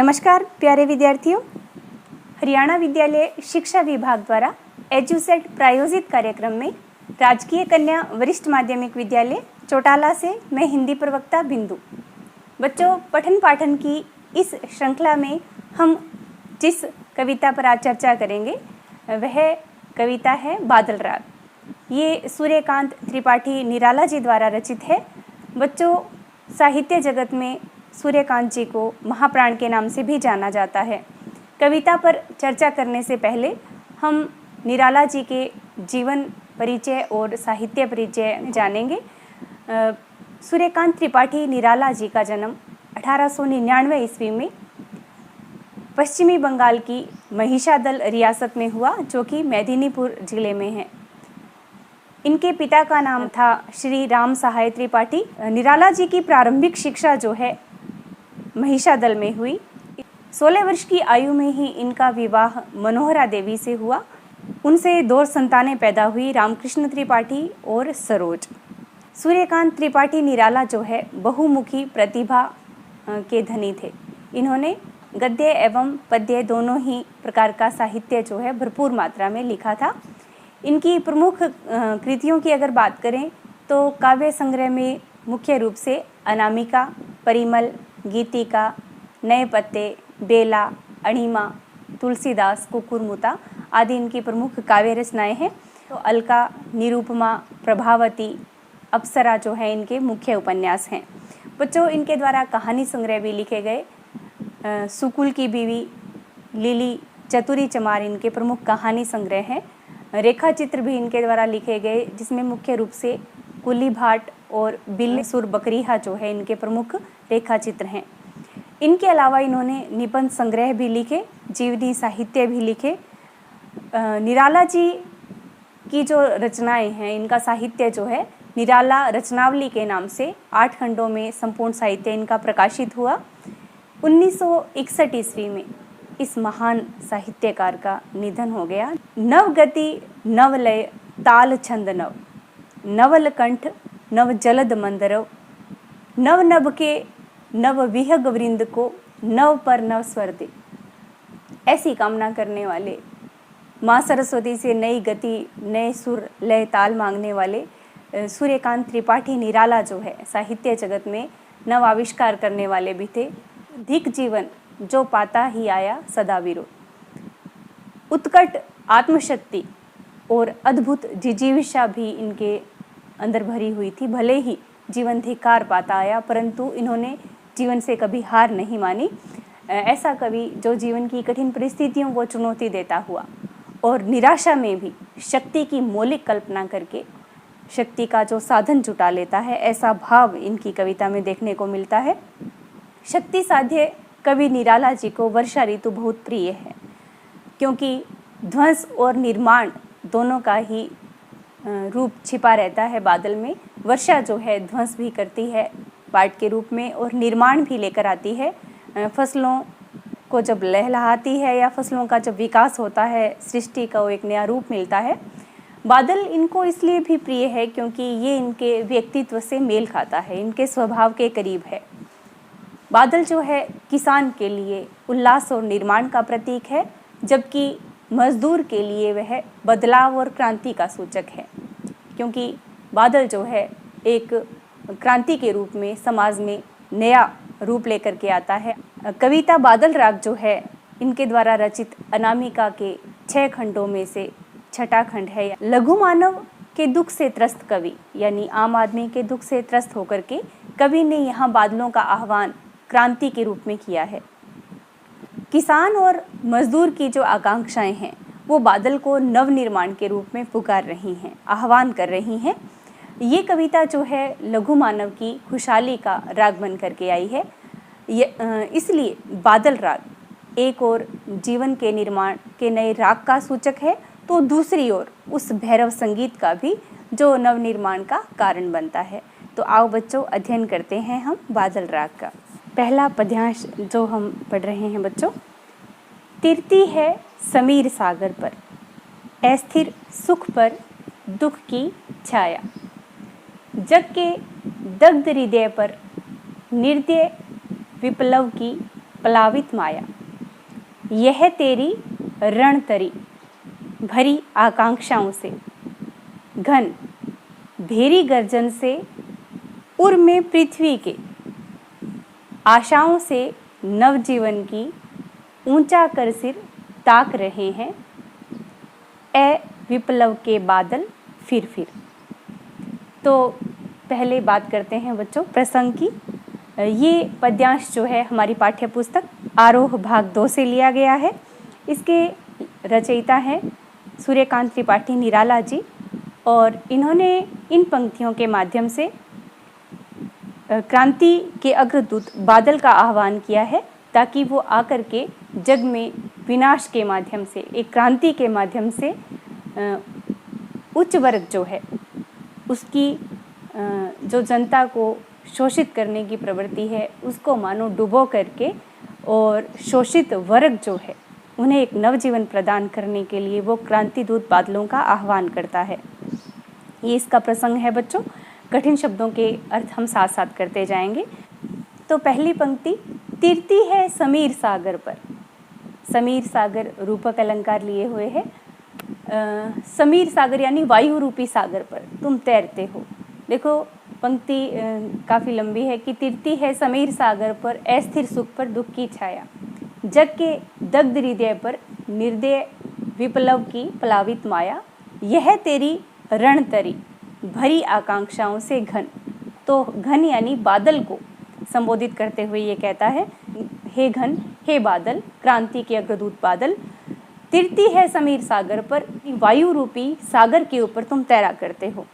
नमस्कार प्यारे विद्यार्थियों, हरियाणा विद्यालय शिक्षा विभाग द्वारा एजुसेट प्रायोजित कार्यक्रम में राजकीय कन्या वरिष्ठ माध्यमिक विद्यालय चौटाला से मैं हिंदी प्रवक्ता बिंदु। बच्चों, पठन पाठन की इस श्रृंखला में हम जिस कविता पर आज चर्चा करेंगे वह कविता है बादल राग। ये सूर्यकांत त्रिपाठी निराला जी द्वारा रचित है। बच्चों, साहित्य जगत में सूर्यकांत जी को महाप्राण के नाम से भी जाना जाता है। कविता पर चर्चा करने से पहले हम निराला जी के जीवन परिचय और साहित्य परिचय जानेंगे। सूर्यकांत त्रिपाठी निराला जी का जन्म 1899 ईस्वी में पश्चिमी बंगाल की महिषादल रियासत में हुआ, जो कि मेदिनीपुर जिले में है। इनके पिता का नाम था श्री राम सहाय त्रिपाठी। निराला जी की प्रारंभिक शिक्षा जो है महिषादल में हुई। 16 वर्ष की आयु में ही इनका विवाह मनोहरा देवी से हुआ। उनसे 2 संतानें पैदा हुई, रामकृष्ण त्रिपाठी और सरोज। सूर्यकांत त्रिपाठी निराला जो है बहुमुखी प्रतिभा के धनी थे। इन्होंने गद्य एवं पद्य दोनों ही प्रकार का साहित्य जो है भरपूर मात्रा में लिखा था। इनकी प्रमुख कृतियों की अगर बात करें तो काव्य संग्रह में मुख्य रूप से अनामिका, परिमल, गीतिका, नए पत्ते, बेला, अणिमा, तुलसीदास, कुकुरमुता आदि इनकी प्रमुख काव्य रचनाएं हैं। तो अलका, निरूपमा, प्रभावती, अप्सरा जो है इनके मुख्य उपन्यास हैं। बच्चों, इनके द्वारा कहानी संग्रह भी लिखे गए। सुकुल की बीवी, लिली, चतुरी चमार इनके प्रमुख कहानी संग्रह हैं। रेखा चित्र भी इनके द्वारा लिखे गए, जिसमें मुख्य रूप से कुली भाट और बिल्ली सुर बकरीहा जो है इनके प्रमुख रेखा चित्र हैं। इनके अलावा इन्होंने निबंध संग्रह भी लिखे, जीवनी साहित्य भी लिखे। निराला जी की जो रचनाएं हैं, इनका साहित्य जो है निराला रचनावली के नाम से 8 खंडों में संपूर्ण साहित्य इनका प्रकाशित हुआ। 1961 ईस्वी में इस महान साहित्यकार का निधन हो गया। नवगति नवलय ताल छंद नव, नवल कंठ नव जलद मंदरव, नव नभ के नव विहग वृंद को नव पर नव स्वर दे। ऐसी कामना करने वाले, माँ सरस्वती से नई गति, नए सुर, लय, ताल मांगने वाले सूर्यकांत त्रिपाठी निराला जो है साहित्य जगत में नव आविष्कार करने वाले भी थे। धिक जीवन जो पाता ही आया सदा विरोध। उत्कट आत्मशक्ति और अद्भुत जिजीविषा भी इनके अंदर भरी हुई थी। भले ही जीवन धिक्कार पाता आया, परंतु इन्होंने जीवन से कभी हार नहीं मानी। ऐसा कवि जो जीवन की कठिन परिस्थितियों को चुनौती देता हुआ और निराशा में भी शक्ति की मौलिक कल्पना करके शक्ति का जो साधन जुटा लेता है, ऐसा भाव इनकी कविता में देखने को मिलता है। शक्ति साध्य कवि निराला जी को वर्षा ऋतु बहुत प्रिय है, क्योंकि ध्वंस और निर्माण दोनों का ही रूप छिपा रहता है बादल में। वर्षा जो है ध्वंस भी करती है बाढ़ के रूप में और निर्माण भी लेकर आती है। फसलों को जब लहलहाती है या फसलों का जब विकास होता है, सृष्टि का वो एक नया रूप मिलता है। बादल इनको इसलिए भी प्रिय है क्योंकि ये इनके व्यक्तित्व से मेल खाता है, इनके स्वभाव के करीब है। बादल जो है किसान के लिए उल्लास और निर्माण का प्रतीक है, जबकि मजदूर के लिए वह बदलाव और क्रांति का सूचक है, क्योंकि बादल जो है एक क्रांति के रूप में समाज में नया रूप लेकर के आता है। कविता बादल राग जो है इनके द्वारा रचित अनामिका के 6 खंडों में से छठा खंड है। लघु मानव के दुख से त्रस्त कवि, यानी आम आदमी के दुख से त्रस्त होकर के कवि ने यहाँ बादलों का आह्वान क्रांति के रूप में किया है। किसान और मजदूर की जो आकांक्षाएं हैं वो बादल को नव निर्माण के रूप में पुकार रही हैं, आह्वान कर रही हैं। ये कविता जो है लघु मानव की खुशहाली का राग बन करके आई है। इसलिए बादल राग एक और जीवन के निर्माण के नए राग का सूचक है, तो दूसरी ओर उस भैरव संगीत का भी जो नव निर्माण का कारण बनता है। तो आओ बच्चों, अध्ययन करते हैं हम बादल राग का। पहला पद्यांश जो हम पढ़ रहे हैं बच्चों, तिरती है समीर सागर पर, अस्थिर सुख पर दुख की छाया, जग के दग्ध हृदय पर निर्दय विप्लव की प्लावित माया, यह तेरी रणतरी भरी आकांक्षाओं से, घन भेरी गर्जन से उर में पृथ्वी के, आशाओं से नवजीवन की ऊंचा कर सिर ताक रहे हैं, ए विप्लव के बादल फिर। तो पहले बात करते हैं बच्चों प्रसंग की। ये पद्यांश जो है हमारी पाठ्य पुस्तक आरोह भाग 2 से लिया गया है। इसके रचयिता हैं सूर्यकांत त्रिपाठी निराला जी, और इन्होंने इन पंक्तियों के माध्यम से क्रांति के अग्रदूत बादल का आह्वान किया है, ताकि वो आकर के जग में विनाश के माध्यम से, एक क्रांति के माध्यम से उच्च वर्ग जो है उसकी जो जनता को शोषित करने की प्रवृत्ति है उसको मानो डुबो करके, और शोषित वर्ग जो है उन्हें एक नवजीवन प्रदान करने के लिए वो क्रांति दूत बादलों का आह्वान करता है। ये इसका प्रसंग है बच्चों। कठिन शब्दों के अर्थ हम साथ साथ करते जाएंगे। तो पहली पंक्ति, तिरती है समीर सागर पर। समीर सागर रूपक अलंकार लिए हुए है। समीर सागर यानी वायु रूपी सागर पर तुम तैरते हो। देखो पंक्ति काफ़ी लंबी है कि तिरती है समीर सागर पर, अस्थिर सुख पर दुख की छाया, जग के दग्ध हृदय पर निर्दय विप्लव की प्लावित माया, यह तेरी रणतरी भरी आकांक्षाओं से घन। तो घन यानी बादल को संबोधित करते हुए ये कहता है, हे घन, हे बादल, क्रांति के अग्रदूत बादल, तिरती है समीर सागर पर, वायु रूपी सागर के ऊपर तुम तैरा करते हो।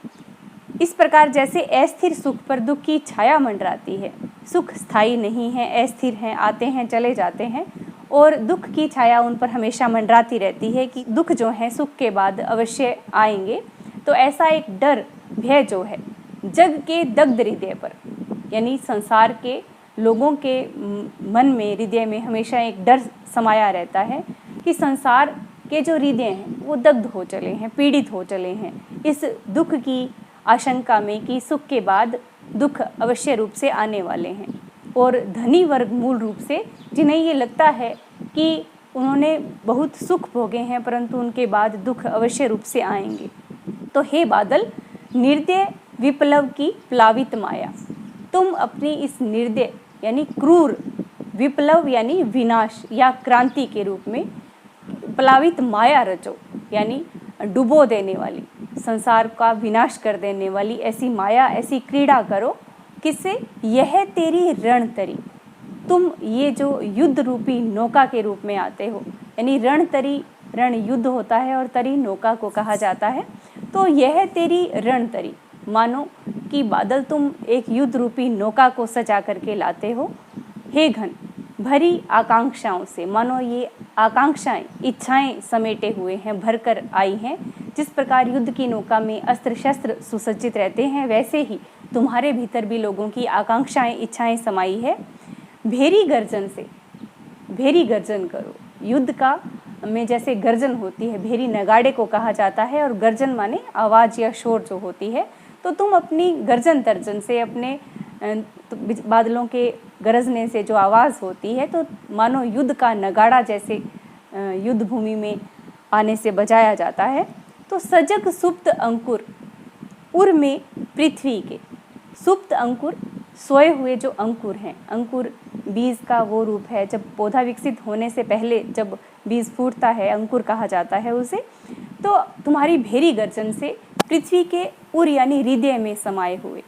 इस प्रकार जैसे अस्थिर सुख पर दुख की छाया मंडराती है, सुख स्थायी नहीं है, अस्थिर हैं, आते हैं चले जाते हैं, और दुख की छाया उन पर हमेशा मंडराती रहती है कि दुख जो है सुख के बाद अवश्य आएंगे। तो ऐसा एक डर, भय जो है जग के दग्ध हृदय पर, यानी संसार के लोगों के मन में, हृदय में हमेशा एक डर समाया रहता है कि संसार के जो हृदय हैं वो दग्ध हो चले हैं, पीड़ित हो चले हैं, इस दुख की आशंका में कि सुख के बाद दुख अवश्य रूप से आने वाले हैं। और धनी वर्ग मूल रूप से, जिन्हें ये लगता है कि उन्होंने बहुत सुख भोगे हैं परंतु उनके बाद दुख अवश्य रूप से आएंगे। तो हे बादल, निर्दय विप्लव की प्लावित माया, तुम अपनी इस निर्दय यानी क्रूर, विप्लव यानी विनाश या क्रांति के रूप में प्लावित माया रचो, यानी डुबो देने वाली, संसार का विनाश कर देने वाली ऐसी माया, ऐसी क्रीड़ा करो। किससे? यह तेरी रणतरी, तुम ये जो युद्ध रूपी नौका के रूप में आते हो, यानी रणतरी, रण युद्ध होता है और तरी नौका को कहा जाता है। तो यह तेरी रणतरी, मानो कि बादल तुम एक युद्ध रूपी नौका को सजा करके लाते हो। हे घन, भरी आकांक्षाओं से, मानो ये आकांक्षाएं, इच्छाएं समेटे हुए हैं, भरकर आई हैं। जिस प्रकार युद्ध की नौका में अस्त्र शस्त्र सुसज्जित रहते हैं, वैसे ही तुम्हारे भीतर भी लोगों की आकांक्षाएं, इच्छाएं समाई है। भेरी गर्जन से, भेरी गर्जन करो। युद्ध का में जैसे गर्जन होती है, भेरी नगाड़े को कहा जाता है, और गर्जन माने आवाज़ या शोर जो होती है। तो तुम अपनी गर्जन तर्जन से, अपने बादलों के गरजने से जो आवाज़ होती है, तो मानो युद्ध का नगाड़ा जैसे युद्ध भूमि में आने से बजाया जाता है। तो सजग सुप्त अंकुर उर में पृथ्वी के, सुप्त अंकुर, सोए हुए जो अंकुर हैं, अंकुर बीज का वो रूप है, जब पौधा विकसित होने से पहले जब बीज फूटता है, अंकुर कहा जाता है उसे। तो तुम्हारी भेरी गर्जन से पृथ्वी के उर यानी हृदय में समाये हुए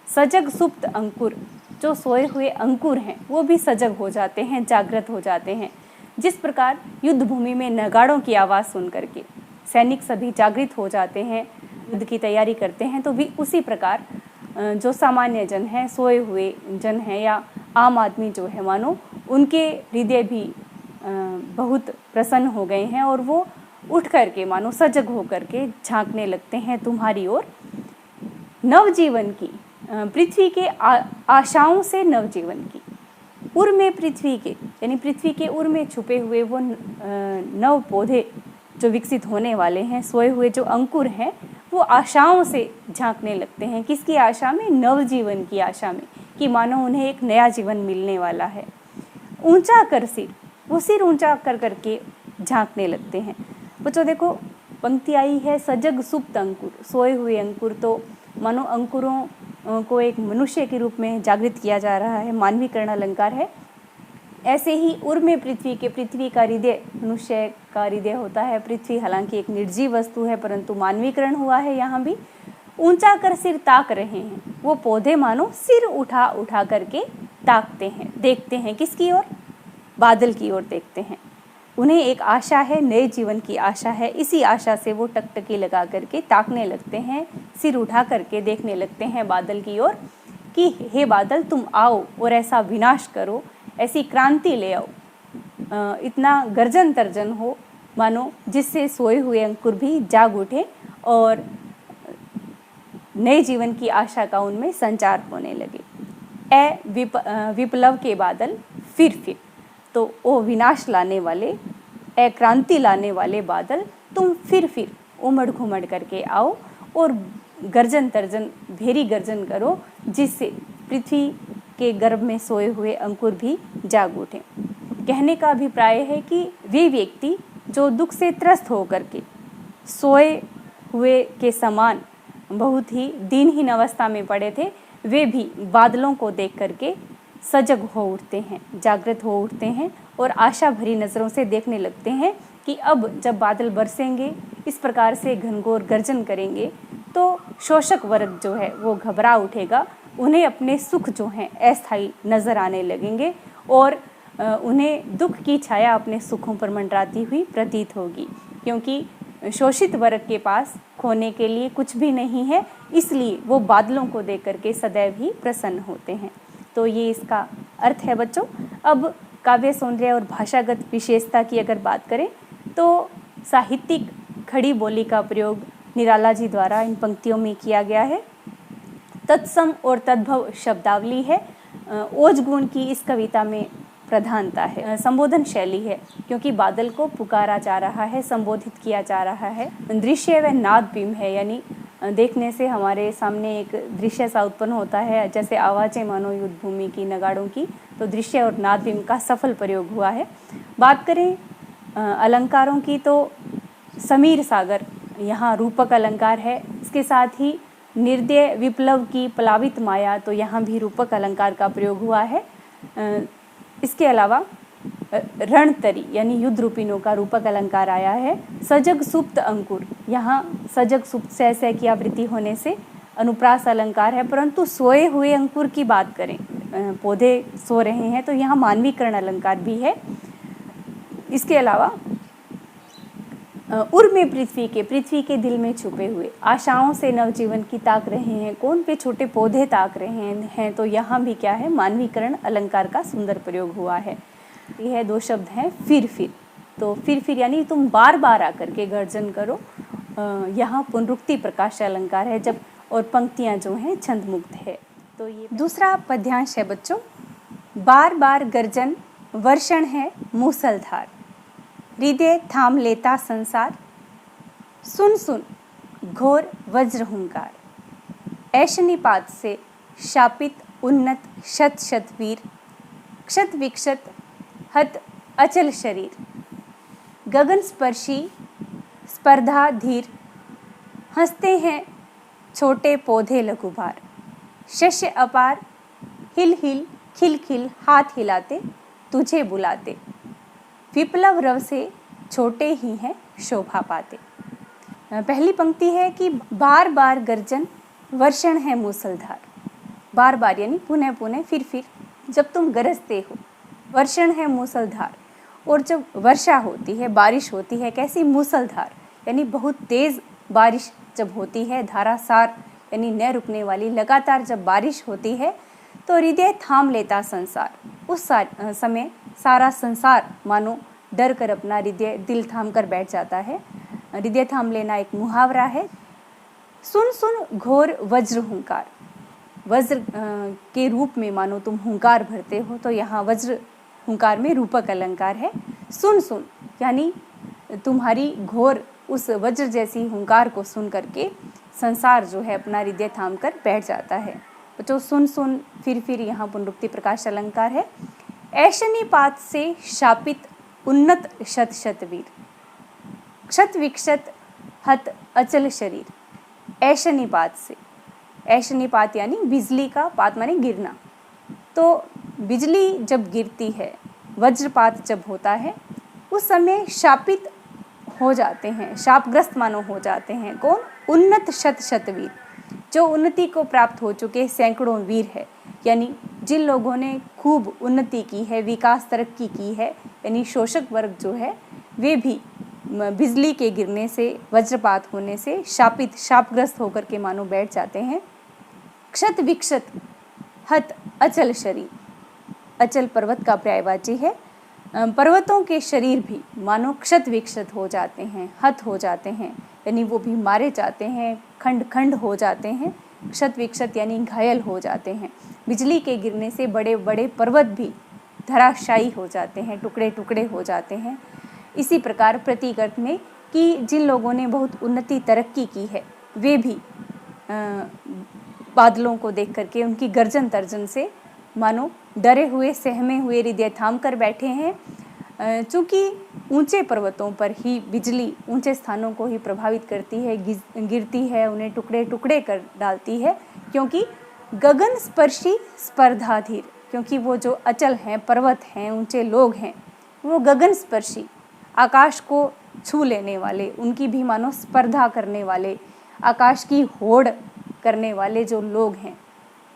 सजग सुप्त अंकुर, जो सोए हुए अंकुर हैं वो भी सजग हो जाते हैं, जागृत हो जाते हैं। जिस प्रकार युद्ध भूमि में नगाड़ों की आवाज़ सुन करके सैनिक सभी जागृत हो जाते हैं, युद्ध की तैयारी करते हैं, तो भी उसी प्रकार जो सामान्य जन हैं, सोए हुए जन हैं, या आम आदमी जो है, मानो उनके हृदय भी बहुत प्रसन्न हो गए हैं, और वो उठ करके मानो सजग हो करके झांकने लगते हैं तुम्हारी ओर। नवजीवन की, पृथ्वी के आशाओं से नवजीवन की, उर में पृथ्वी के, यानी पृथ्वी के उर में छुपे हुए वो नव पौधे जो विकसित होने वाले हैं, सोए हुए जो अंकुर हैं, वो आशाओं से झांकने लगते हैं। किसकी आशा में? नवजीवन की आशा में, कि मानो उन्हें एक नया जीवन मिलने वाला है। ऊंचा कर सिर, वो सिर ऊंचा कर करके झांकने लगते हैं। बच्चों देखो पंक्ति आई है सजग सुप्त अंकुर, सोए हुए अंकुर, तो मानो अंकुरों को एक मनुष्य के रूप में जागृत किया जा रहा है, मानवीकरण अलंकार है। ऐसे ही उर में पृथ्वी के, पृथ्वी का हृदय मनुष्य का हृदय होता है। पृथ्वी हालांकि एक निर्जीव वस्तु है परंतु मानवीकरण हुआ है। यहाँ भी ऊंचा कर सिर ताक रहे हैं, वो पौधे मानो सिर उठा उठा करके ताकते हैं, देखते हैं किसकी ओर, बादल की ओर देखते हैं। उन्हें एक आशा है, नए जीवन की आशा है, इसी आशा से वो टकटकी लगा करके ताकने लगते हैं, सिर उठा करके देखने लगते हैं बादल की ओर कि हे बादल तुम आओ और ऐसा विनाश करो, ऐसी क्रांति ले आओ, इतना गर्जन तर्जन हो मानो जिससे सोए हुए अंकुर भी जाग उठे और नए जीवन की आशा का उनमें संचार होने लगे। विप्लव के बादल फिर, तो ओ विनाश लाने वाले, क्रांति लाने वाले बादल तुम फिर उमड़ घुमड़ करके आओ और गर्जन तर्जन, भेरी गर्जन करो, जिससे पृथ्वी के गर्भ में सोए हुए अंकुर भी जाग उठे। कहने का अभिप्राय है कि वे व्यक्ति जो दुख से त्रस्त होकर के सोए हुए के समान बहुत ही दीनहीन अवस्था में पड़े थे, वे भी बादलों को देख करके सजग हो उठते हैं, जागृत हो उठते हैं और आशा भरी नज़रों से देखने लगते हैं कि अब जब बादल बरसेंगे, इस प्रकार से घनघोर गर्जन करेंगे, तो शोषक वर्ग जो है वो घबरा उठेगा, उन्हें अपने सुख जो हैं अस्थायी नज़र आने लगेंगे और उन्हें दुख की छाया अपने सुखों पर मंडराती हुई प्रतीत होगी, क्योंकि शोषित वर्ग के पास खोने के लिए कुछ भी नहीं है, इसलिए वो बादलों को देख करके सदैव ही प्रसन्न होते हैं। तो ये इसका अर्थ है बच्चों। अब काव्य सौंदर्य और भाषागत विशेषता की अगर बात करें तो साहित्यिक खड़ी बोली का प्रयोग निराला जी द्वारा इन पंक्तियों में किया गया है। तत्सम और तद्भव शब्दावली है। ओज गुण की इस कविता में प्रधानता है। संबोधन शैली है, क्योंकि बादल को पुकारा जा रहा है, संबोधित किया जा रहा है। दृश्य व नाद बीम है, यानी देखने से हमारे सामने एक दृश्य सा उत्पन्न होता है, जैसे आवाज़ें मानो युद्ध भूमि की, नगाड़ों की, तो दृश्य और नाद बीम का सफल प्रयोग हुआ है। बात करें अलंकारों की तो समीर सागर यहाँ रूपक अलंकार है। इसके साथ ही निर्दय विप्लव की प्लावित माया, तो यहाँ भी रूपक अलंकार का प्रयोग हुआ है। इसके अलावा रणतरी यानी युद्ध रूपिनों का रूपक अलंकार आया है। सजग सुप्त अंकुर, यहाँ सजग सुप्त से की आवृत्ति होने से अनुप्रास अलंकार है, परंतु सोए हुए अंकुर की बात करें, पौधे सो रहे हैं, तो यहाँ मानवीकरण अलंकार भी है। इसके अलावा उर में पृथ्वी के दिल में छुपे हुए आशाओं से नवजीवन की ताक रहे हैं, कौन पे छोटे पौधे ताक रहे हैं, तो यहाँ भी क्या है, मानवीकरण अलंकार का सुंदर प्रयोग हुआ है। यह दो शब्द हैं फिर, तो फिर यानी तुम बार बार आकर के गर्जन करो। यहाँ पुनरुक्ति प्रकाश अलंकार है जब, और पंक्तियाँ जो हैं छंद मुक्त है। तो ये दूसरा पद्यांश है बच्चों। बार बार गर्जन वर्षण है मूसलधार, हृदय थाम लेता संसार, सुन सुन घोर वज्र हुंकार, ऐशनिपात से शापित उन्नत शत शत वीर, क्षत विक्षत हत अचल शरीर, गगन स्पर्शी स्पर्धा धीर, हंसते हैं छोटे पौधे लघुभार, शस्य अपार हिल हिल खिल खिल हाथ हिलाते तुझे बुलाते, विप्लव रव से छोटे ही हैं शोभा पाते। पहली पंक्ति है कि बार बार गर्जन वर्षण है मूसलधार। बार बार यानी पुनः पुनः फिर जब तुम गरजते हो, वर्षण है मूसलधार। और जब वर्षा होती है, बारिश होती है, कैसी मूसलधार यानी बहुत तेज़ बारिश जब होती है, धारासार यानी न रुकने वाली लगातार जब बारिश होती है, तो हृदय थाम लेता संसार। उस समय सारा संसार मानो डर कर अपना हृदय दिल थाम कर बैठ जाता है। हृदय थाम लेना एक मुहावरा है। सुन सुन घोर वज्र हुंकार, वज्र के रूप में मानो तुम हुंकार भरते हो, तो यहाँ वज्र हुंकार में रूपक अलंकार है। सुन सुन यानी तुम्हारी घोर उस वज्र जैसी हुंकार को सुन करके संसार जो है अपना हृदय थाम कर बैठ जाता है। तो सुन सुन फिर यहाँ पुनरुक्ति प्रकाश अलंकार है। ऐशनीपात से शापित उन्नत शत शतवीर, क्षत विक्षत हत अचल शरीर। ऐशनीपात से, ऐशनीपात यानी बिजली का, पात माने गिरना। तो बिजली जब गिरती है, वज्रपात जब होता है, उस समय शापित हो जाते हैं, शापग्रस्त मानो हो जाते हैं। कौन? उन्नत शत शतवीर, जो उन्नति को प्राप्त हो चुके सैकड़ों वीर है, यानी जिन लोगों ने खूब उन्नति की है, विकास तरक्की की है, यानी शोषक वर्ग जो है वे भी बिजली के गिरने से, वज्रपात होने से शापित, शापग्रस्त होकर के मानो बैठ जाते हैं। क्षत विक्षत हत अचल शरीर, अचल पर्वत का पर्यायवाची है। पर्वतों के शरीर भी मानो क्षत विक्षत हो जाते हैं, हत हो जाते हैं, यानी वो भी मारे जाते हैं, खंड खंड हो जाते हैं। क्षत विक्षत यानी घायल हो जाते हैं। बिजली के गिरने से बड़े बड़े पर्वत भी धराशायी हो जाते हैं, टुकड़े टुकड़े हो जाते हैं। इसी प्रकार प्रतीक अर्थ में कि जिन लोगों ने बहुत उन्नति तरक्की की है, वे भी बादलों को देख करके उनकी गर्जन तर्जन से मानो डरे हुए, सहमे हुए, हृदय थाम कर बैठे हैं। चूँकि ऊंचे पर्वतों पर ही बिजली ऊंचे स्थानों को ही प्रभावित करती है, गिरती है, उन्हें टुकड़े टुकड़े कर डालती है, क्योंकि गगन स्पर्शी स्पर्धाधीर, क्योंकि वो जो अचल हैं, पर्वत हैं, ऊंचे लोग हैं, वो गगन स्पर्शी, आकाश को छू लेने वाले, उनकी भी मानो स्पर्धा करने वाले, आकाश की होड़ करने वाले जो लोग हैं,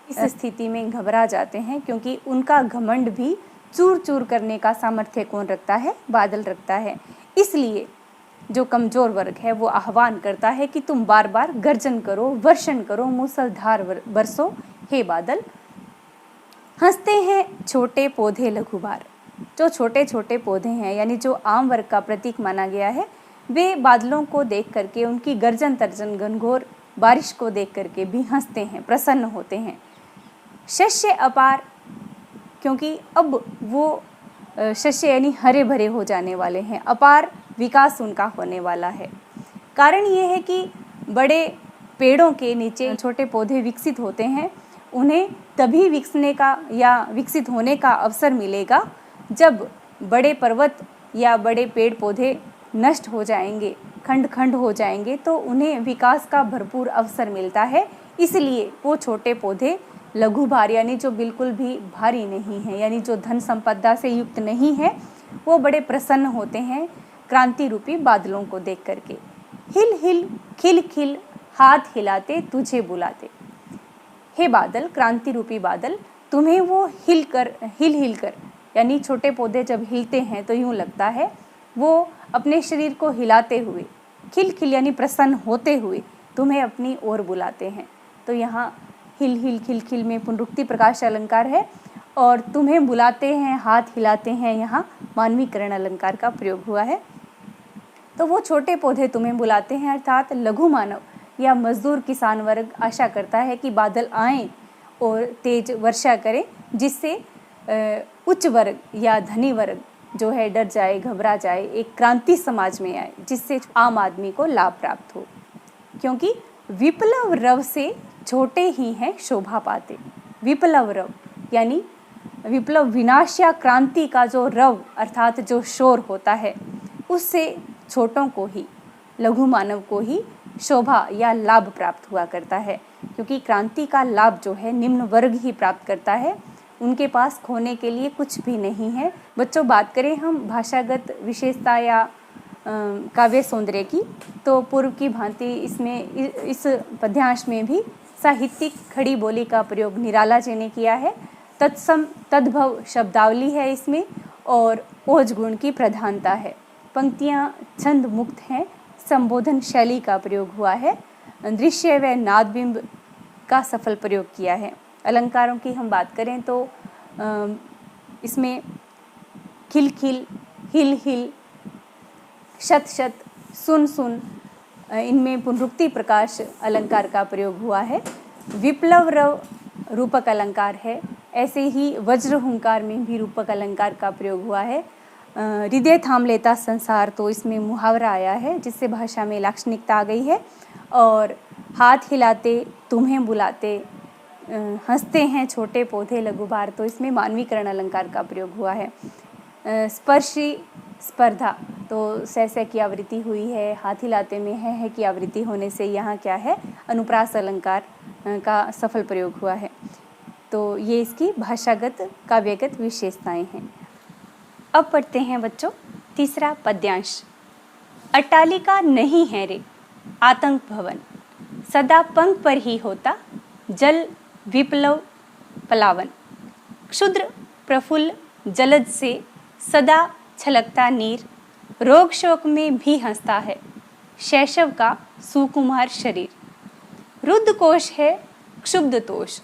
इस स्थिति में घबरा जाते हैं, क्योंकि उनका घमंड भी चूर चूर करने का सामर्थ्य कौन रखता है? बादल रखता है। इसलिए जो कमजोर वर्ग है वो आह्वान करता है कि तुम बार बार गर्जन करो, वर्षण करो, मूसलधार बरसो हे बादल। हंसते हैं छोटे पौधे लघुबार, जो छोटे छोटे पौधे हैं, यानी जो आम वर्ग का प्रतीक माना गया है, वे बादलों को देख करके, उनकी गर्जन तर्जन, घनघोर बारिश को देख करके भी हंसते हैं, प्रसन्न होते हैं। शस्य अपार, क्योंकि अब वो शस्य यानी हरे भरे हो जाने वाले हैं, अपार विकास उनका होने वाला है। कारण ये है कि बड़े पेड़ों के नीचे छोटे पौधे विकसित होते हैं, उन्हें तभी विकसने का या विकसित होने का अवसर मिलेगा जब बड़े पर्वत या बड़े पेड़ पौधे नष्ट हो जाएंगे, खंड खंड हो जाएंगे, तो उन्हें विकास का भरपूर अवसर मिलता है। इसलिए वो छोटे पौधे लघु भार, यानी जो बिल्कुल भी भारी नहीं है, यानी जो धन संपदा से युक्त नहीं है, वो बड़े प्रसन्न होते हैं क्रांति रूपी बादलों को देख करके। हिल हिल खिल खिल हाथ हिलाते तुझे बुलाते। हे बादल, क्रांति रूपी बादल, तुम्हें वो हिल हिल कर, यानी छोटे पौधे जब हिलते हैं तो यूँ लगता है वो अपने शरीर को हिलाते हुए, खिल खिल यानी प्रसन्न होते हुए तुम्हें अपनी ओर बुलाते हैं। तो यहाँ हिल हिल खिल खिल में पुनरुक्ति प्रकाश अलंकार है, और तुम्हें बुलाते हैं, हाथ हिलाते हैं, यहाँ मानवीकरण अलंकार का प्रयोग हुआ है। तो वो छोटे पौधे तुम्हें बुलाते हैं, अर्थात लघु मानव या मजदूर किसान वर्ग आशा करता है कि बादल आएं और तेज वर्षा करें, जिससे उच्च वर्ग या धनी वर्ग जो है डर जाए, घबरा जाए, एक क्रांति समाज में आए, जिससे आम आदमी को लाभ प्राप्त हो। क्योंकि विप्लव रव से छोटे ही हैं शोभा पाते। विप्लव रव यानी विप्लव, विनाश या क्रांति का जो रव अर्थात जो शोर होता है, उससे छोटों को ही, लघु मानव को ही शोभा या लाभ प्राप्त हुआ करता है। क्योंकि क्रांति का लाभ जो है निम्न वर्ग ही प्राप्त करता है, उनके पास खोने के लिए कुछ भी नहीं है। बच्चों, बात करें हम भाषागत विशेषता या काव्य सौंदर्य की, तो पूर्व की भांति इसमें इस पद्यांश में भी साहित्यिक खड़ी बोली का प्रयोग निराला जी ने किया है। तत्सम तद्भव शब्दावली है इसमें, और ओज गुण की प्रधानता है। पंक्तियाँ छंद मुक्त हैं, संबोधन शैली का प्रयोग हुआ है, दृश्य व नादबिंब का सफल प्रयोग किया है। अलंकारों की हम बात करें तो इसमें खिल खिल, हिल हिल, शत शत, सुन सुन, इनमें पुनरुक्ति प्रकाश अलंकार का प्रयोग हुआ है। विप्लव रव रूपक अलंकार है, ऐसे ही वज्र हुंकार में भी रूपक अलंकार का प्रयोग हुआ है। हृदय थाम लेता संसार, तो इसमें मुहावरा आया है, जिससे भाषा में लाक्षणिकता आ गई है। और हाथ हिलाते तुम्हें बुलाते, हंसते हैं छोटे पौधे लघुभार, तो इसमें मानवीकरण अलंकार का प्रयोग हुआ है। स्पर्शी स्पर्धा, तो सह की आवृत्ति हुई है। हाथी लाते में है की आवृत्ति होने से यहाँ क्या है, अनुप्रास अलंकार का सफल प्रयोग हुआ है। तो ये इसकी भाषागत काव्यगत विशेषताएं हैं। अब पढ़ते हैं बच्चों तीसरा पद्यांश। अट्टालिका नहीं है रे आतंक भवन, सदा पंख पर ही होता जल विप्लव पलावन। क्षुद्र प्रफुल्ल जलद से सदा छलकता नीर, रोग शोक में भी हंसता है शैशव का सुकुमार शरीर। रुद्ध कोश है क्षुब्ध तोष,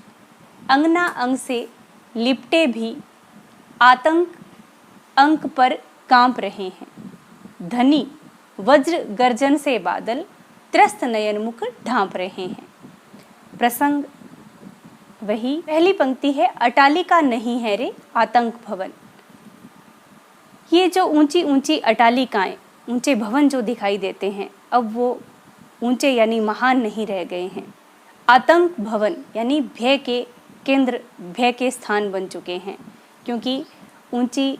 अंगना अंग से लिपटे भी आतंक अंक पर कांप रहे हैं। धनी वज्र गर्जन से बादल त्रस्त नयन मुख ढांप रहे हैं। प्रसंग वही, पहली पंक्ति है अटालिका नहीं है रे आतंक भवन। ये जो ऊंची ऊंची अटालिकाएं, ऊंचे भवन जो दिखाई देते हैं, अब वो ऊंचे यानी महान नहीं रह गए हैं। आतंक भवन यानी भय के केंद्र, भय के स्थान बन चुके हैं, क्योंकि ऊंची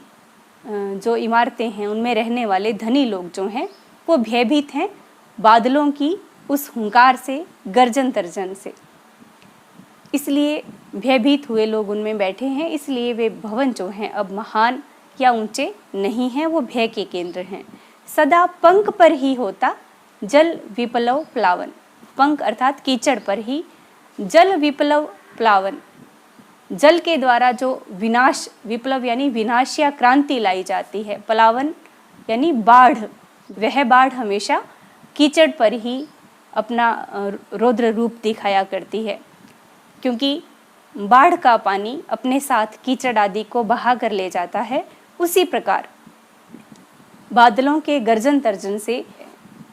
जो इमारतें हैं उनमें रहने वाले धनी लोग जो हैं वो भयभीत हैं बादलों की उस हुंकार से, गर्जन तर्जन से। इसलिए भयभीत हुए लोग उनमें बैठे हैं, इसलिए वे भवन जो हैं अब महान या ऊंचे नहीं हैं, वो भय के केंद्र हैं। सदा पंख पर ही होता जल विप्लव प्लावन, पंख अर्थात कीचड़ पर ही, जल विप्लव प्लावन, जल के द्वारा जो विनाश, विप्लव यानी विनाश या क्रांति लाई जाती है, प्लावन यानी बाढ़, वह बाढ़ हमेशा कीचड़ पर ही अपना रौद्र रूप दिखाया करती है, क्योंकि बाढ़ का पानी अपने साथ कीचड़ आदि को बहा कर ले जाता है। उसी प्रकार बादलों के गर्जन तर्जन से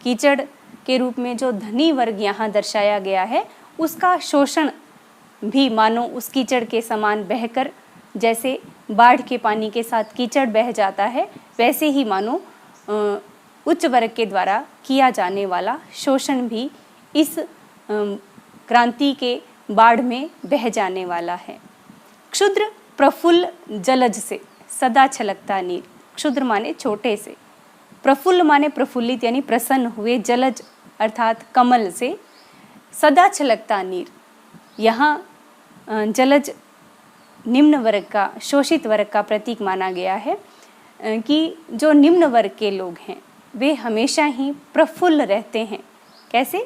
कीचड़ के रूप में जो धनी वर्ग यहाँ दर्शाया गया है, उसका शोषण भी मानो उस कीचड़ के समान बहकर, जैसे बाढ़ के पानी के साथ कीचड़ बह जाता है, वैसे ही मानो उच्च वर्ग के द्वारा किया जाने वाला शोषण भी इस क्रांति के बाढ़ में बह जाने वाला है। क्षुद्र प्रफुल्ल जलज से सदा छलकता नीर, क्षुद्र माने छोटे से, प्रफुल्ल माने प्रफुल्लित यानी प्रसन्न हुए, जलज अर्थात कमल से, सदा छलकता नीर। यहाँ जलज निम्न वर्ग का, शोषित वर्ग का प्रतीक माना गया है कि जो निम्न वर्ग के लोग हैं वे हमेशा ही प्रफुल्ल रहते हैं। कैसे?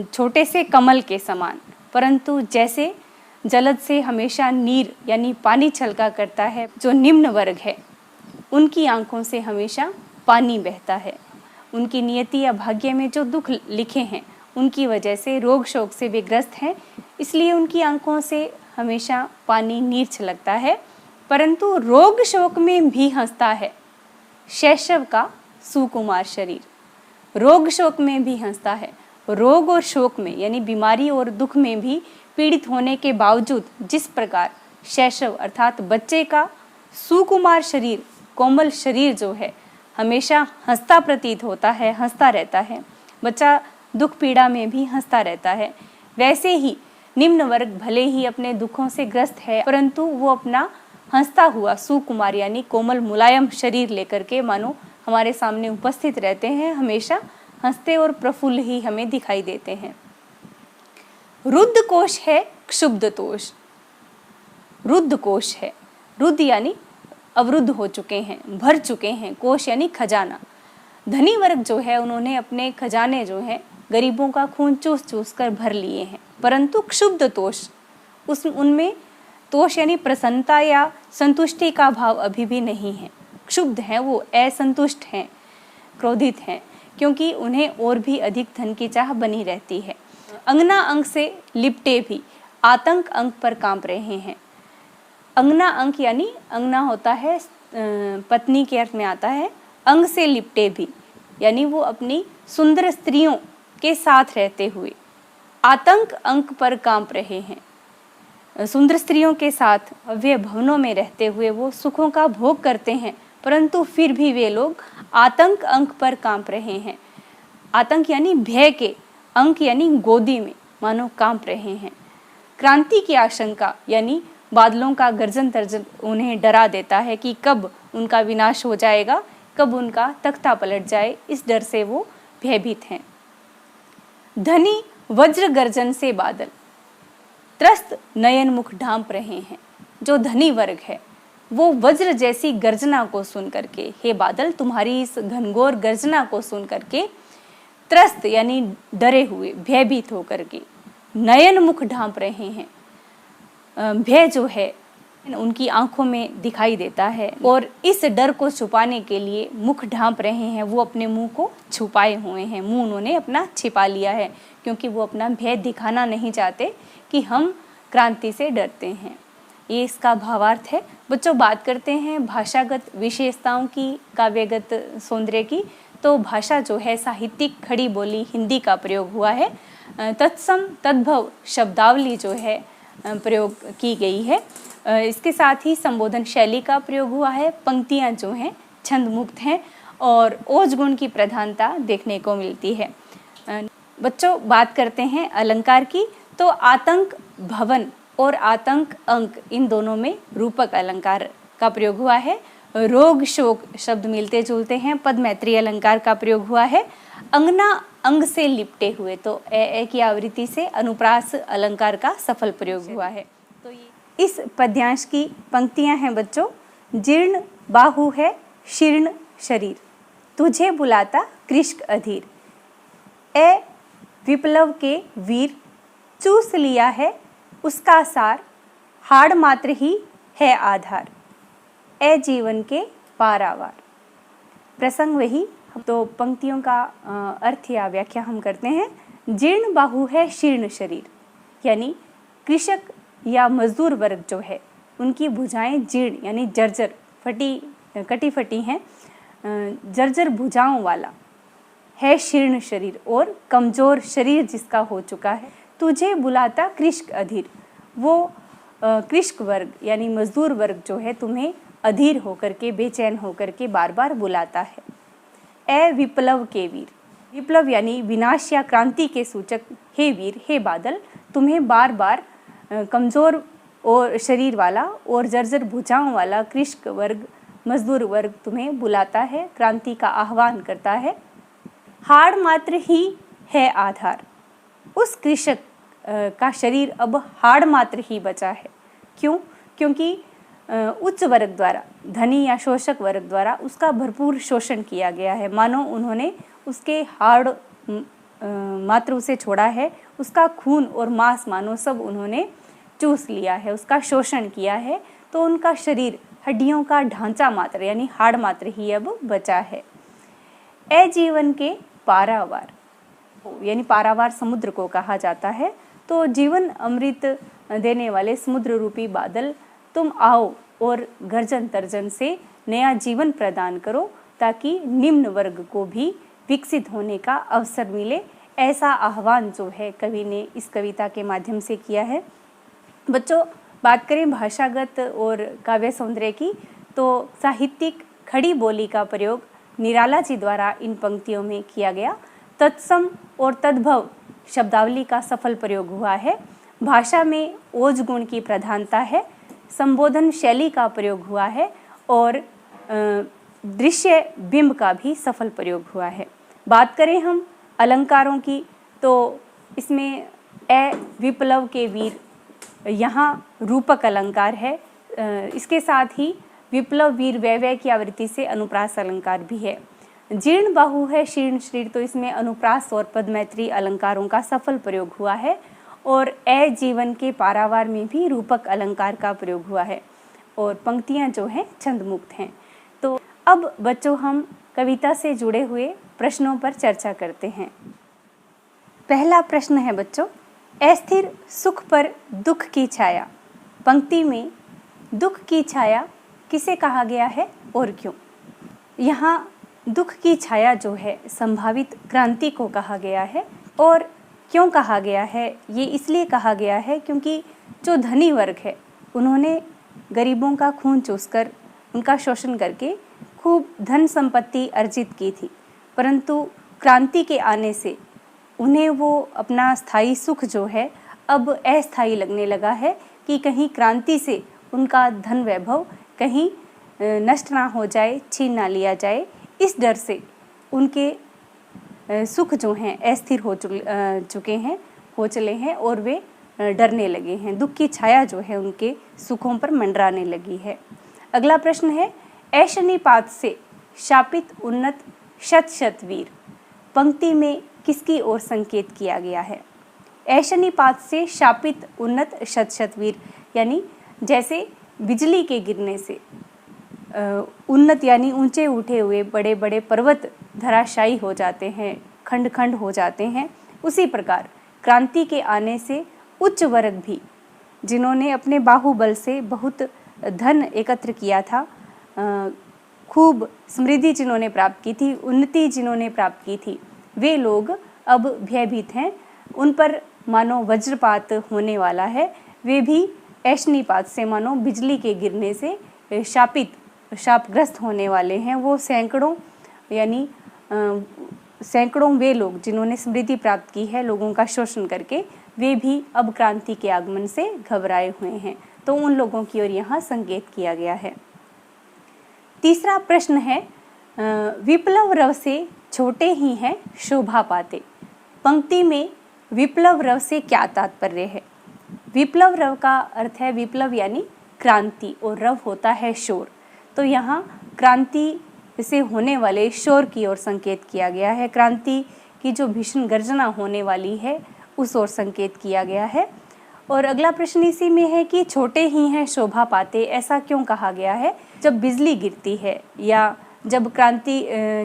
छोटे से कमल के समान, परंतु जैसे जलद से हमेशा नीर यानी पानी छलका करता है, जो निम्न वर्ग है उनकी आंखों से हमेशा पानी बहता है। उनकी नियति या भाग्य में जो दुख लिखे हैं उनकी वजह से रोग शोक से वे ग्रस्त हैं, इसलिए उनकी आंखों से हमेशा पानी नीर छलकता है, परंतु रोग शोक में भी हंसता है शैशव का सुकुमार शरीर। रोग शोक में भी हंसता है, रोग और शोक में यानी बीमारी और दुख में भी पीड़ित होने के बावजूद जिस प्रकार शैशव अर्थात बच्चे का सुकुमार शरीर, कोमल शरीर जो है हमेशा हंसता प्रतीत होता है, हंसता रहता है, बच्चा दुख पीड़ा में भी हंसता रहता है, वैसे ही निम्न वर्ग भले ही अपने दुखों से ग्रस्त है, परंतु वो अपना हंसता हुआ सुकुमार यानी कोमल मुलायम शरीर लेकर के मानो हमारे सामने उपस्थित रहते हैं, हमेशा हंसते और प्रफुल्ल ही हमें दिखाई देते हैं। रुद्ध कोश है क्षुब्ध तोष, रुद्ध कोश है, रुद्ध यानी अवरुद्ध हो चुके हैं, भर चुके हैं, कोश यानी खजाना। धनी वर्ग जो है उन्होंने अपने खजाने जो है गरीबों का खून चूस चूस कर भर लिए हैं, परंतु क्षुब्ध तोष, उनमें तोष यानी प्रसन्नता या संतुष्टि का भाव अभी भी नहीं है। क्षुब्ध हैं, वो असंतुष्ट हैं, क्रोधित हैं, क्योंकि उन्हें और भी अधिक धन की चाह बनी रहती है। अंगना अंग से लिपटे भी आतंक अंक पर कांप रहे हैं। अंगना अंक यानी अंगना होता है पत्नी के अर्थ में आता है, अंग से लिपटे भी यानी वो अपनी सुंदर स्त्रियों के साथ रहते हुए आतंक अंक पर कांप रहे हैं। सुंदर स्त्रियों के साथ वे भवनों में रहते हुए वो सुखों का भोग करते हैं, परंतु फिर भी वे लोग आतंक अंक पर कांप रहे हैं। आतंक यानी भय के, अंक यानी गोदी में मानो कांप रहे हैं। क्रांति की आशंका यानी बादलों का गर्जन तर्जन उन्हें डरा देता है कि कब उनका विनाश हो जाएगा, कब उनका तख्ता पलट जाए, इस डर से वो भयभीत हैं। धनी वज्र गर्जन से बादल त्रस्त नयन मुख ढांप रहे हैं। जो धनी वर्ग है वो वज्र जैसी गर्जना को सुन करके, हे बादल तुम्हारी इस घनघोर गर्जना को सुन करके त्रस्त यानी डरे हुए, भयभीत होकर के नयन मुख ढांप रहे हैं। भय जो है उनकी आंखों में दिखाई देता है और इस डर को छुपाने के लिए मुख ढांप रहे हैं। वो अपने मुंह को छुपाए हुए हैं, मुंह उन्होंने अपना छिपा लिया है, क्योंकि वो अपना भय दिखाना नहीं चाहते कि हम क्रांति से डरते हैं। ये इसका भावार्थ है। बच्चों, बात करते हैं भाषागत विशेषताओं की, काव्यगत सौंदर्य की। तो भाषा जो है साहित्यिक खड़ी बोली हिंदी का प्रयोग हुआ है। तत्सम तद्भव शब्दावली जो है प्रयोग की गई है। इसके साथ ही संबोधन शैली का प्रयोग हुआ है। पंक्तियां जो हैं छंद मुक्त हैं और ओज गुण की प्रधानता देखने को मिलती है। बच्चों, बात करते हैं अलंकार की। तो आतंक भवन और आतंक अंक, इन दोनों में रूपक अलंकार का प्रयोग हुआ है। रोग शोक शब्द मिलते जुलते हैं। पद मैत्री अलंकार का प्रयोग हुआ है। अंगना अंग से लिपटे हुए, तो ए की आवृत्ति से अनुप्रास अलंकार का सफल प्रयोग हुआ है। तो ये इस पद्यांश की पंक्तियां हैं बच्चों। जीर्ण बाहु है शीर्ण शरीर, तुझे बुलाता कृष्क अधीर। ए विप्लव के वीर, चूस लिया है उसका सार, हाड़ मात्र ही है आधार। ए जीवन के पारावार। प्रसंग वही, तो पंक्तियों का अर्थ या व्याख्या हम करते हैं। जीर्ण बाहु है शीर्ण शरीर, यानी कृषक या मजदूर वर्ग जो है उनकी भुजाएं जीर्ण यानी जर्जर कटी फटी हैं। जर्जर भुजाओं वाला है शीर्ण शरीर और कमजोर शरीर जिसका हो चुका है। तुझे बुलाता कृषक अधीर, वो कृषक वर्ग यानी मजदूर वर्ग जो है तुम्हें अधीर होकर के, बेचैन होकर के बार बार बुलाता है। ए विप्लव के वीर, विप्लव यानी विनाश या क्रांति के सूचक हे वीर, हे बादल, तुम्हें बार बार कमजोर और शरीर वाला और जर्जर भुजाओं वाला कृषक वर्ग, मजदूर वर्ग तुम्हें बुलाता है, क्रांति का आह्वान करता है। हाड़ मात्र ही है आधार, उस कृषक का शरीर अब हाड़ मात्र ही बचा है। क्यों? क्योंकि उच्च वर्ग द्वारा, धनी या शोषक वर्ग द्वारा उसका भरपूर शोषण किया गया है। मानो उन्होंने उसके हाड़ मात्र उसे छोड़ा है, उसका खून और मांस मानो सब उन्होंने चूस लिया है, उसका शोषण किया है। तो उनका शरीर हड्डियों का ढांचा मात्र यानी हाड़ मात्र ही अब बचा है। ए जीवन के पारावार, यानी पारावार समुद्र को कहा जाता है। तो जीवन अमृत देने वाले समुद्र रूपी बादल, तुम आओ और गर्जन तर्जन से नया जीवन प्रदान करो, ताकि निम्न वर्ग को भी विकसित होने का अवसर मिले। ऐसा आह्वान जो है कवि ने इस कविता के माध्यम से किया है। बच्चों, बात करें भाषागत और काव्य सौंदर्य की, तो साहित्यिक खड़ी बोली का प्रयोग निराला जी द्वारा इन पंक्तियों में किया गया। तत्सम और तद्भव शब्दावली का सफल प्रयोग हुआ है। भाषा में ओज गुण की प्रधानता है। संबोधन शैली का प्रयोग हुआ है और दृश्य बिंब का भी सफल प्रयोग हुआ है। बात करें हम अलंकारों की, तो इसमें ए विप्लव के वीर, यहाँ रूपक अलंकार है। इसके साथ ही विप्लव वीर व्यय की आवृत्ति से अनुप्रास अलंकार भी है। जीर्ण बाहु है शीर्ण शरीर, तो इसमें अनुप्रास और पद मैत्री अलंकारों का सफल प्रयोग हुआ है। और ए जीवन के पारावार में भी रूपक अलंकार का प्रयोग हुआ है और पंक्तियां जो हैं छंद मुक्त हैं। तो अब बच्चों हम कविता से जुड़े हुए प्रश्नों पर चर्चा करते हैं। पहला प्रश्न है बच्चों, अस्थिर सुख पर दुख की छाया। पंक्ति में दुख की छाया किसे कहा गया है और क्यों? यहाँ दुख की छाया जो है संभावित क्रांति को कहा गया है। और क्यों कहा गया है? ये इसलिए कहा गया है क्योंकि जो धनी वर्ग है उन्होंने गरीबों का खून चूसकर, उनका शोषण करके खूब धन संपत्ति अर्जित की थी, परंतु क्रांति के आने से उन्हें वो अपना स्थायी सुख जो है अब अस्थायी लगने लगा है कि कहीं क्रांति से उनका धन वैभव कहीं नष्ट ना हो जाए, छीन ना लिया जाए। इस डर से उनके सुख जो हैं अस्थिर हो चले हैं और वे डरने लगे हैं। दुख की छाया जो है उनके सुखों पर मंडराने लगी है। अगला प्रश्न है, ऐशनीपात से शापित उन्नत शत शत वीर पंक्ति में किसकी ओर संकेत किया गया है? ऐशनीपात से शापित उन्नत शत शत वीर यानी जैसे बिजली के गिरने से उन्नत यानी ऊंचे उठे हुए बड़े बड़े पर्वत धराशायी हो जाते हैं, खंड खंड हो जाते हैं, उसी प्रकार क्रांति के आने से उच्च वर्ग भी, जिन्होंने अपने बाहुबल से बहुत धन एकत्र किया था, खूब समृद्धि जिन्होंने प्राप्त की थी, उन्नति जिन्होंने प्राप्त की थी, वे लोग अब भयभीत हैं। उन पर मानो वज्रपात होने वाला है। वे भी ऐशनीपात से मानो बिजली के गिरने से शापग्रस्त होने वाले हैं। वो सैकड़ों वे लोग जिन्होंने समृद्धि प्राप्त की है लोगों का शोषण करके, वे भी अब क्रांति के आगमन से घबराए हुए हैं। तो उन लोगों की ओर यहाँ संकेत किया गया है। तीसरा प्रश्न है, विप्लव रव से छोटे ही हैं शोभा पाते पंक्ति में विप्लव रव से क्या तात्पर्य है? विप्लव रव का अर्थ है विप्लव यानी क्रांति और रव होता है शोर। तो यहाँ क्रांति से होने वाले शोर की ओर संकेत किया गया है। क्रांति की जो भीषण गर्जना होने वाली है उस ओर संकेत किया गया है। और अगला प्रश्न इसी में है कि छोटे ही हैं शोभा पाते, ऐसा क्यों कहा गया है? जब बिजली गिरती है या जब क्रांति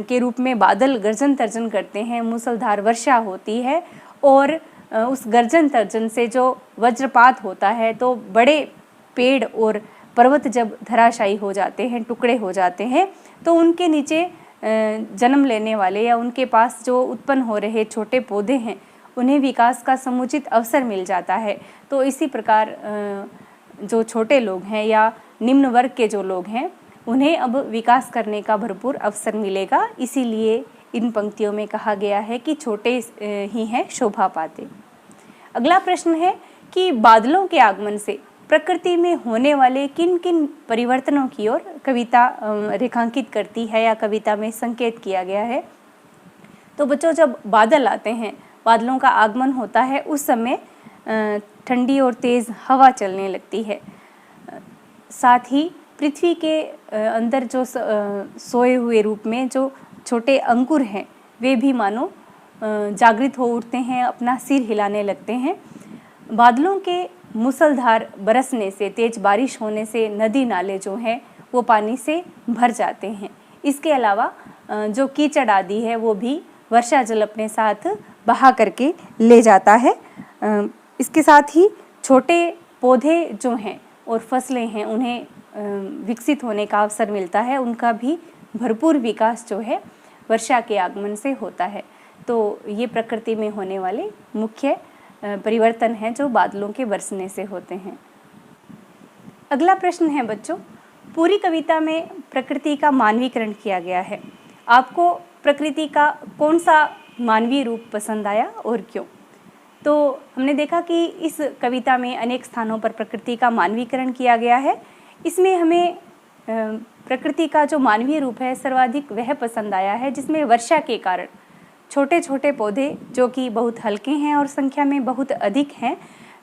के रूप में बादल गर्जन तर्जन करते हैं, मूसलधार वर्षा होती है और उस गर्जन तर्जन से जो वज्रपात होता है, तो बड़े पेड़ और पर्वत जब धराशायी हो जाते हैं, टुकड़े हो जाते हैं, तो उनके नीचे जन्म लेने वाले या उनके पास जो उत्पन्न हो रहे छोटे पौधे हैं उन्हें विकास का समुचित अवसर मिल जाता है। तो इसी प्रकार जो छोटे लोग हैं या निम्न वर्ग के जो लोग हैं उन्हें अब विकास करने का भरपूर अवसर मिलेगा। इसीलिए इन पंक्तियों में कहा गया है कि छोटे ही हैं शोभा पाते। अगला प्रश्न है कि बादलों के आगमन से प्रकृति में होने वाले किन किन परिवर्तनों की ओर कविता रेखांकित करती है या कविता में संकेत किया गया है? तो बच्चों, जब बादल आते हैं, बादलों का आगमन होता है, उस समय ठंडी और तेज़ हवा चलने लगती है। साथ ही पृथ्वी के अंदर जो सोए हुए रूप में जो छोटे अंकुर हैं वे भी मानो जागृत हो उठते हैं, अपना सिर हिलाने लगते हैं। बादलों के मूसलधार बरसने से, तेज बारिश होने से नदी नाले जो हैं वो पानी से भर जाते हैं। इसके अलावा जो कीचड़ आदि है वो भी वर्षा जल अपने साथ बहा करके ले जाता है। इसके साथ ही छोटे पौधे जो हैं और फसलें हैं उन्हें विकसित होने का अवसर मिलता है। उनका भी भरपूर विकास जो है वर्षा के आगमन से होता है। तो ये प्रकृति में होने वाले मुख्य परिवर्तन हैं जो बादलों के बरसने से होते हैं। अगला प्रश्न है बच्चों, पूरी कविता में प्रकृति का मानवीकरण किया गया है। आपको प्रकृति का कौन सा मानवीय रूप पसंद आया और क्यों? तो हमने देखा कि इस कविता में अनेक स्थानों पर प्रकृति का मानवीकरण किया गया है। इसमें हमें प्रकृति का जो मानवीय रूप है सर्वाधिक वह पसंद आया है जिसमें वर्षा के कारण छोटे छोटे पौधे जो कि बहुत हल्के हैं और संख्या में बहुत अधिक हैं,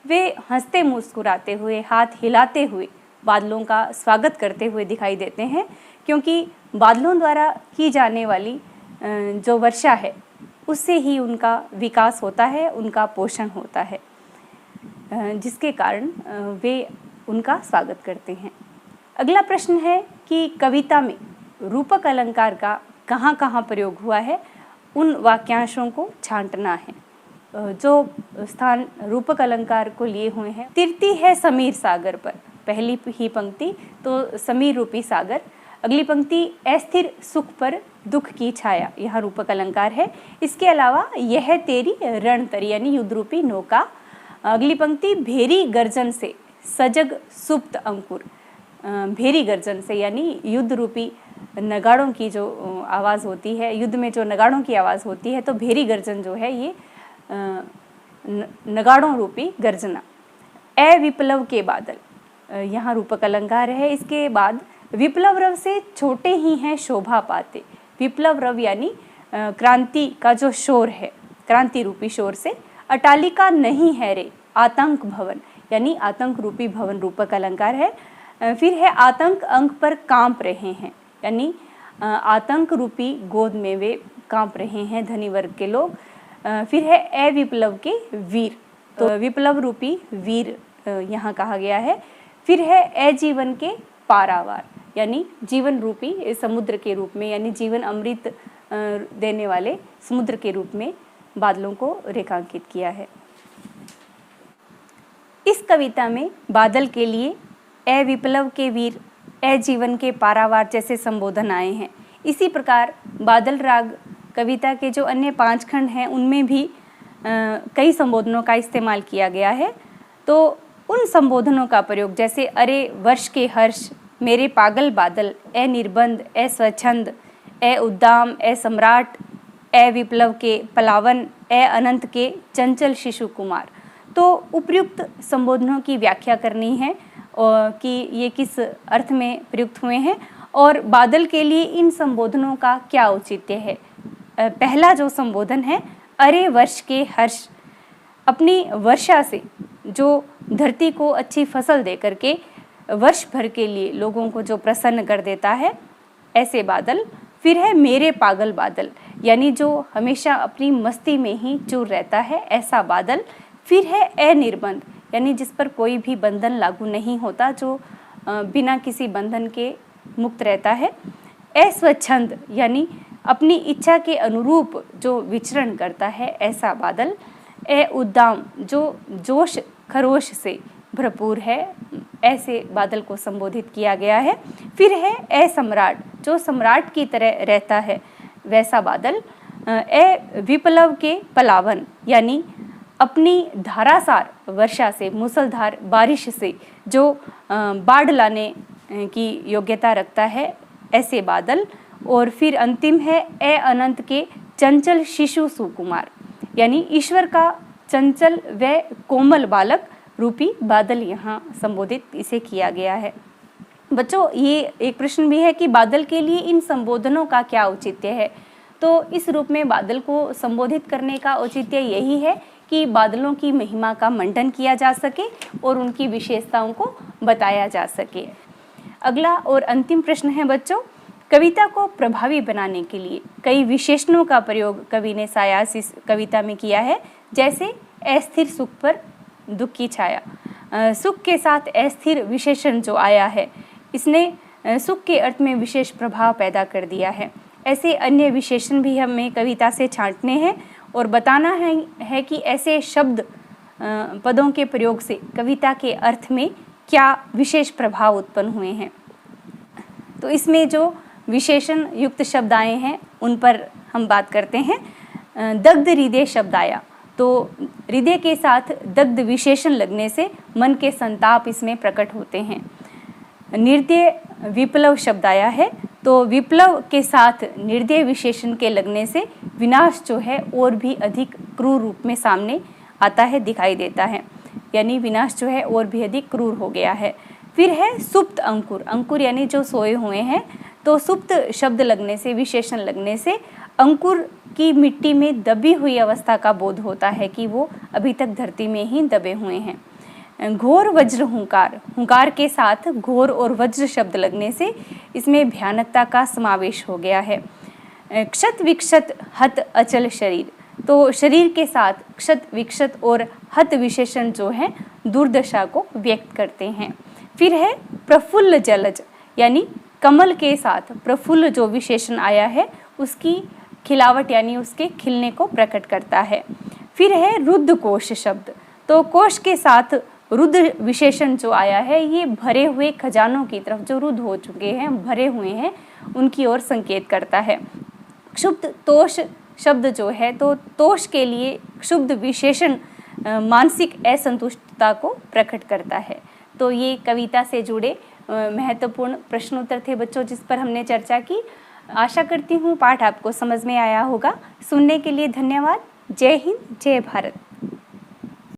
वे हंसते मुस्कुराते हुए, हाथ हिलाते हुए बादलों का स्वागत करते हुए दिखाई देते हैं। क्योंकि बादलों द्वारा की जाने वाली जो वर्षा है उससे ही उनका विकास होता है, उनका पोषण होता है, जिसके कारण वे उनका स्वागत करते हैं। अगला प्रश्न है कि कविता में रूपक अलंकार का कहाँ कहाँ प्रयोग हुआ है, उन वाक्यांशों को छांटना है। जो स्थान रूपक अलंकार को लिए हुए हैं, तिरती है समीर सागर पर, पहली ही पंक्ति तो समीर रूपी सागर, अगली पंक्ति अस्थिर सुख पर दुख की छाया, यहाँ रूपक अलंकार है। इसके अलावा यह तेरी रणतरी यानी युद्ध रूपी नौका, अगली पंक्ति भेरी गर्जन से सजग सुप्त अंकुर, भेरी गर्जन से यानी युद्ध रूपी नगाड़ों की जो आवाज़ होती है, युद्ध में जो नगाड़ों की आवाज़ होती है, तो भेरी गर्जन जो है ये नगाड़ों रूपी गर्जना। ए विप्लव के बादल, यहाँ रूपक अलंकार है। इसके बाद विप्लव रव से छोटे ही हैं शोभा पाते। विप्लव रव यानी क्रांति का जो शोर है, क्रांति रूपी शोर से अटालिका नहीं है रे आतंक भवन, यानी आतंक रूपी भवन रूपक अलंकार है। फिर है आतंक अंक पर कांप रहे हैं, यानी आतंक रूपी गोद में वे कांप रहे हैं धनी वर्ग के लोग। फिर है ए विप्लव के वीर, तो विप्लव रूपी वीर यहाँ कहा गया है। फिर है ए जीवन के पारावार, यानी जीवन रूपी समुद्र के रूप में, यानी जीवन अमृत देने वाले समुद्र के रूप में बादलों को रेखांकित किया है। इस कविता में बादल के लिए ए विप्लव के वीर, ए जीवन के पारावार जैसे संबोधन आए हैं। इसी प्रकार बादल राग कविता के जो अन्य 5 खंड हैं उनमें भी कई संबोधनों का इस्तेमाल किया गया है। तो उन संबोधनों का प्रयोग जैसे अरे वर्ष के हर्ष, मेरे पागल बादल, ए निर्बंध, ए स्वच्छंद, ए उद्दाम, ए सम्राट, ए विप्लव के पलावन, ए अनंत के चंचल शिशु कुमार। तो उपयुक्त संबोधनों की व्याख्या करनी है कि ये किस अर्थ में प्रयुक्त हुए हैं और बादल के लिए इन संबोधनों का क्या औचित्य है। पहला जो संबोधन है अरे वर्ष के हर्ष, अपनी वर्षा से जो धरती को अच्छी फसल दे करके वर्ष भर के लिए लोगों को जो प्रसन्न कर देता है, ऐसे बादल। फिर है मेरे पागल बादल, यानी जो हमेशा अपनी मस्ती में ही चूर रहता है, ऐसा बादल। फिर है ए निर्बंध, यानी जिस पर कोई भी बंधन लागू नहीं होता, जो बिना किसी बंधन के मुक्त रहता है। ए स्वच्छंद, यानी अपनी इच्छा के अनुरूप जो विचरण करता है, ऐसा बादल। ए उद्दाम, जो जोश खरोश से भरपूर है, ऐसे बादल को संबोधित किया गया है। फिर है ए सम्राट, जो सम्राट की तरह रहता है, वैसा बादल। ए विप्लव के पलावन, यानी अपनी धारासार वर्षा से, मूसलधार बारिश से जो बाढ़ लाने की योग्यता रखता है, ऐसे बादल। और फिर अंतिम है ए अनंत के चंचल शिशु सुकुमार, यानी ईश्वर का चंचल व कोमल बालक रूपी बादल यहाँ संबोधित इसे किया गया है। बच्चों, ये एक प्रश्न भी है कि बादल के लिए इन संबोधनों का क्या औचित्य है। तो इस रूप में बादल को संबोधित करने का औचित्य यही है कि बादलों की महिमा का मंडन किया जा सके और उनकी विशेषताओं को बताया जा सके। अगला और अंतिम प्रश्न है बच्चों, कविता को प्रभावी बनाने के लिए कई विशेषणों का प्रयोग कवि ने सायास इस कविता में किया है। जैसे अस्थिर सुख पर दुख की छाया, सुख के साथ अस्थिर विशेषण जो आया है, इसने सुख के अर्थ में विशेष प्रभाव पैदा कर दिया है। ऐसे अन्य विशेषण भी हमें कविता से छांटने हैं और बताना है कि ऐसे शब्द पदों के प्रयोग से कविता के अर्थ में क्या विशेष प्रभाव उत्पन्न हुए हैं। तो इसमें जो विशेषण युक्त शब्द आए हैं उन पर हम बात करते हैं। दग्ध हृदय शब्द आया, तो हृदय के साथ दग्ध विशेषण लगने से मन के संताप इसमें प्रकट होते हैं। निर्दय विप्लव शब्द आया है, तो विप्लव के साथ निर्दय विशेषण के लगने से विनाश जो है और भी अधिक क्रूर रूप में सामने आता है, दिखाई देता है, यानी विनाश जो है और भी अधिक क्रूर हो गया है। फिर है सुप्त अंकुर, अंकुर यानी जो सोए हुए हैं, तो सुप्त शब्द लगने से, विशेषण लगने से अंकुर की मिट्टी में दबी हुई अवस्था का बोध होता है कि वो अभी तक धरती में ही दबे हुए हैं। घोर वज्र हुंकार, हुंकार के साथ घोर और वज्र शब्द लगने से इसमें भयानकता का समावेश हो गया है। क्षत विक्षत हत अचल शरीर, तो शरीर के साथ क्षत विक्षत और हत विशेषण जो है दुर्दशा को व्यक्त करते हैं। फिर है प्रफुल्ल जलज, यानी कमल के साथ प्रफुल्ल जो विशेषण आया है उसकी खिलावट यानी उसके खिलने को प्रकट करता है। फिर है रुद्ध कोश शब्द, तो कोश के साथ रुद्र विशेषण जो आया है ये भरे हुए खजानों की तरफ, जो रुद्ध हो चुके हैं, भरे हुए हैं, उनकी ओर संकेत करता है। क्षुब्ध तोष शब्द जो है, तो तोष के लिए क्षुब्ध विशेषण मानसिक असंतुष्टता को प्रकट करता है। तो ये कविता से जुड़े महत्वपूर्ण प्रश्नोत्तर थे बच्चों, जिस पर हमने चर्चा की। आशा करती हूँ पाठ आपको समझ में आया होगा। सुनने के लिए धन्यवाद। जय हिंद, जय भारत।